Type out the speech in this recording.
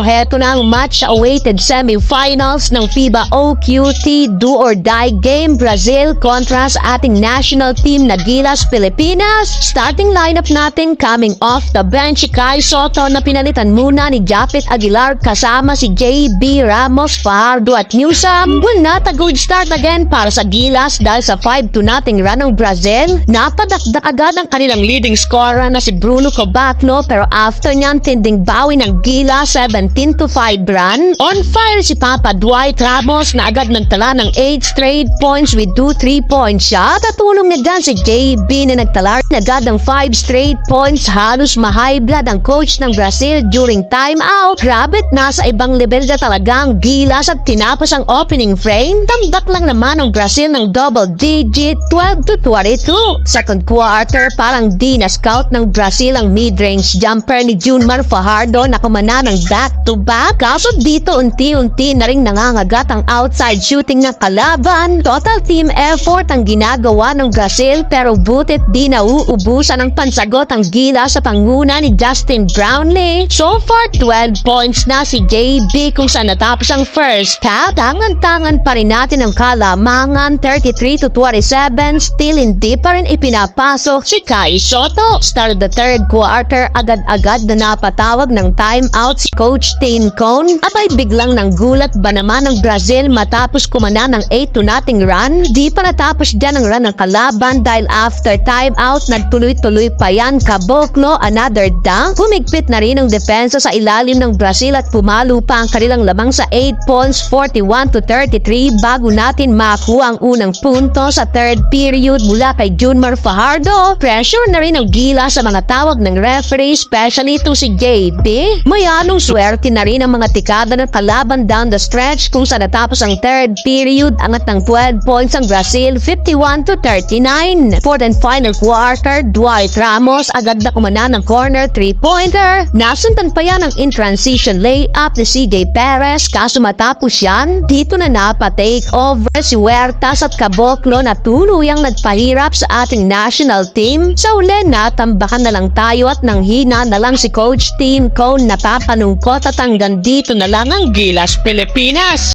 Heto na ang match-awaited semifinals ng FIBA OQT Do or Die game, Brazil kontra sa ating national team na Gilas Pilipinas. Starting lineup natin coming off the bench, si Kai Sotto na pinalitan muna ni Japet Aguilar kasama si JB Ramos, Fajardo at Newsam. Will not a good start again para sa Gilas dahil sa 5-0 run ng Brazil. Napadakdak agad ang kanilang leading scorer na si Bruno Cobacno, pero after niyan tinding bawi ng Gilas 17-5 run. On fire si Papa Dwight Ramos na agad nagtala ng 8 straight points with 2 3-point shot. At tulong na dyan si JB na nagtala agad ng 5 straight points. Halos ma-high blood ang coach ng Brazil during timeout. Grabe, nasa ibang level na talaga ang Gilas at tinapos ang opening frame. Tambak lang naman ang Brazil ng double digit 12-22. Second quarter, parang di na scout ng Brazil ang mid-range jumper ni Junmar Fajardo na kumana ng back-to-back. Kaso dito unti-unti na rin nangangagat ang outside shooting ng kalaban. Total team effort ang ginagawa ng Brazil, pero butit di nauubusan ng pansagot ang Gilas sa panguna ni Justin Brownlee. So far 12 points na si JB kung saan natapos ang first half. Tangan-tangan pa rin natin ang kalamangan 33-27. Still hindi pa rin ipinapasok si Kai Sotto. Start of the third quarter, agad-agad na napatawag ng timeout si Coach Tim Cone. Abay, biglang nang gulat ba naman ng Brazil matapos kumana ng 8-0 run? Di pa natapos dyan ang run ng kalaban dahil after timeout nagtuloy-tuloy pa yan. Caboclo, another dunk. Humigpit na rin ang depensa sa ilalim ng Brazil at pumalo pa ang kanilang lamang sa 8 points 41-33 bago natin makuha ang unang punto sa third period mula kay Junmar Fajardo. Pressure na rin ang Gilas sa mga tawag ng referee, especially to si JB. Mayanong swerte na rin ang mga tikada ng kalaban down the stretch kung saan natapos ang third period. Angat ng 12 points ang Brazil 51-39. Fourth and final quarter, Dwight Ramos agad na kumana ng corner 3-pointer. Nasuntan pa yan ang in-transition layup ni CJ Perez, kaso matapos yan, dito na napa-take over si Huertas at Caboclo na tuluyang nagpahirap sa ating national team. Sa uli, natambakan na lang tayo at nanghina na lang si Coach Tim Cone. Napapanungkot at hanggang dito na lang ang Gilas Pilipinas.